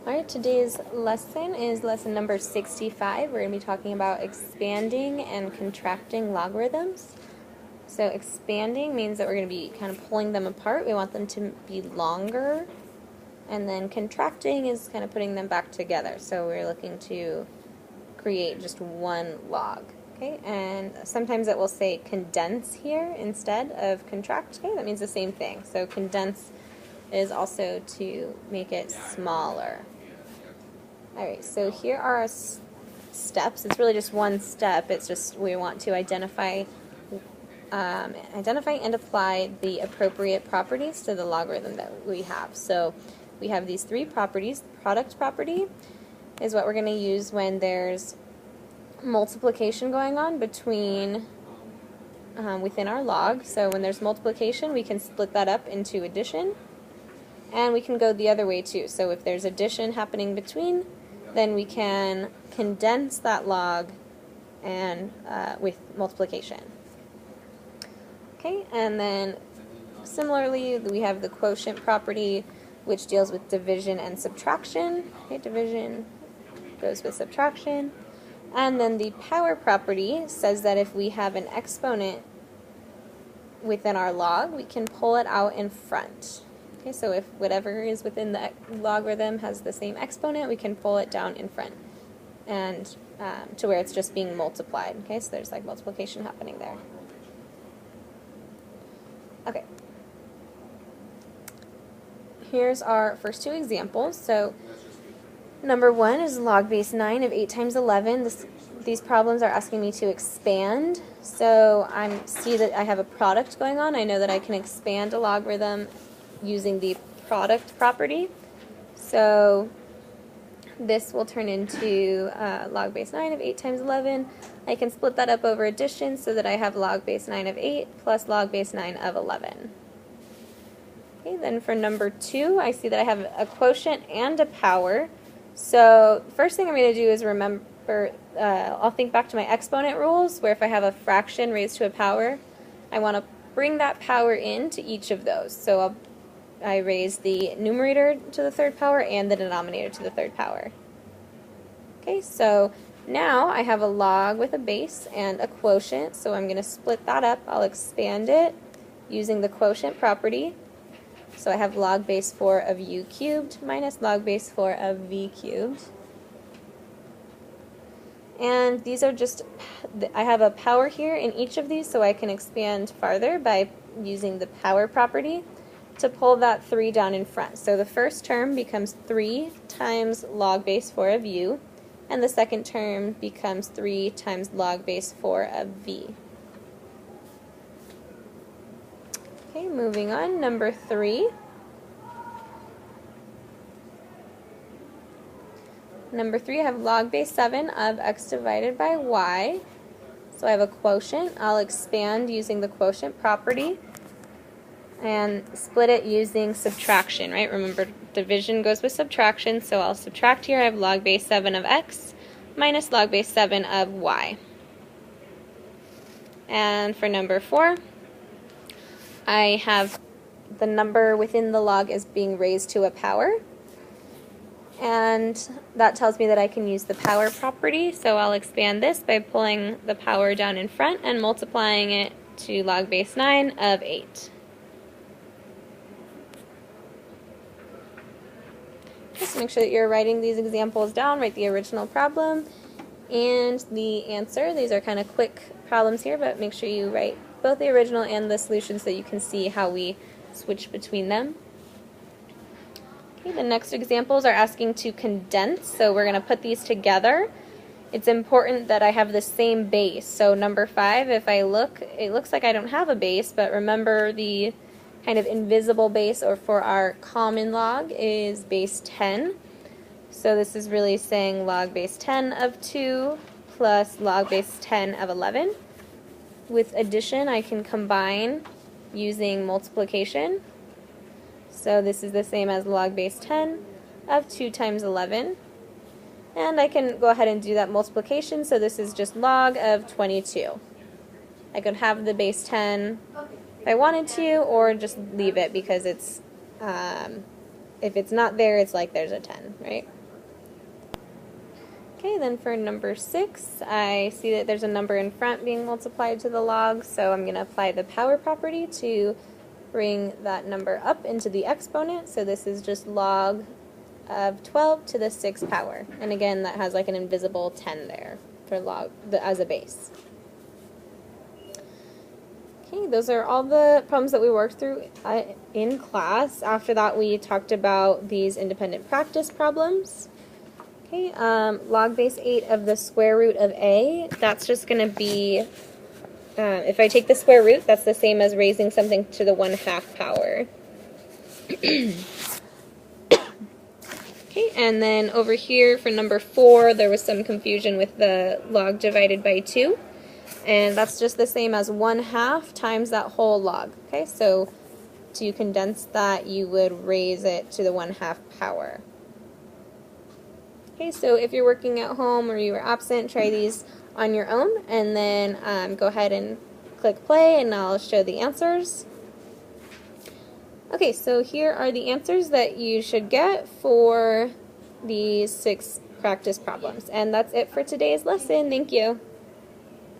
Alright, today's lesson is lesson number 65. We're going to be talking about expanding and contracting logarithms. So expanding means that we're going to be kind of pulling them apart. We want them to be longer. And then contracting is kind of putting them back together. So we're looking to create just one log. Okay, and sometimes it will say condense here instead of contract. Okay, that means the same thing. So condense is also to make it smaller. Alright, so here are our steps. It's really just one step. It's just we want to identify and apply the appropriate properties to the logarithm that we have. So we have these three properties. Product property is what we're going to use when there's multiplication going on between within our log. So when there's multiplication, we can split that up into addition. And we can go the other way too. So if there's addition happening between, then we can condense that log and with multiplication. Okay, and then similarly we have the quotient property, which deals with division and subtraction. Okay, division goes with subtraction. And then the power property says that if we have an exponent within our log, we can pull it out in front. Okay, so if whatever is within the logarithm has the same exponent, we can pull it down in front and to where it's just being multiplied. Okay, so there's like multiplication happening there. Okay. Here's our first two examples. So number one is log base 9 of 8 times 11. These problems are asking me to expand. So I see that I have a product going on. I know that I can expand a logarithm using the product property. So this will turn into log base 9 of 8 times 11. I can split that up over addition so that I have log base 9 of 8 plus log base 9 of 11. Okay, then for number 2, I see that I have a quotient and a power. So first thing I'm going to do is remember, I'll think back to my exponent rules, where if I have a fraction raised to a power, I want to bring that power into each of those. So I raise the numerator to the third power and the denominator to the third power. Okay, so now I have a log with a base and a quotient, so I'm going to split that up. I'll expand it using the quotient property. So I have log base 4 of u cubed minus log base 4 of v cubed. And these are just, I have a power here in each of these, so I can expand farther by using the power property to pull that 3 down in front. So the first term becomes 3 times log base 4 of u, and the second term becomes 3 times log base 4 of v. Okay, moving on, number 3. Number 3, I have log base 7 of x divided by y. So I have a quotient. I'll expand using the quotient property and split it using subtraction, right? Remember, division goes with subtraction, so I'll subtract here. I have log base 7 of x minus log base 7 of y. And for number 4, I have the number within the log is being raised to a power. And that tells me that I can use the power property, so I'll expand this by pulling the power down in front and multiplying it to log base 9 of 8. Just make sure that you're writing these examples down, write the original problem and the answer. These are kind of quick problems here, but make sure you write both the original and the solution so that you can see how we switch between them. Okay, the next examples are asking to condense, so we're going to put these together. It's important that I have the same base. So number 5, if I look, it looks like I don't have a base, but remember the kind of invisible base, or for our common log, is base 10. So this is really saying log base 10 of 2 plus log base 10 of 11. With addition, I can combine using multiplication. So this is the same as log base 10 of 2 times 11. And I can go ahead and do that multiplication, so this is just log of 22. I could have the base 10 if I wanted to, or just leave it because it's if it's not there, it's like there's a 10, right? Okay, then for number 6, I see that there's a number in front being multiplied to the log, so I'm going to apply the power property to bring that number up into the exponent. So this is just log of 12 to the 6th power. And again, that has like an invisible 10 there for log as a base. Okay, those are all the problems that we worked through in class. After that, we talked about these independent practice problems. Okay, log base 8 of the square root of a, that's just going to be, if I take the square root, that's the same as raising something to the 1/2 power. Okay, and then over here for number 4, there was some confusion with the log divided by 2. And that's just the same as 1/2 times that whole log. Okay, so to condense that, you would raise it to the 1/2 power. Okay, so if you're working at home or you are absent, try these on your own, and then go ahead and click play, and I'll show the answers. Okay, so here are the answers that you should get for these 6 practice problems. And that's it for today's lesson. Thank you.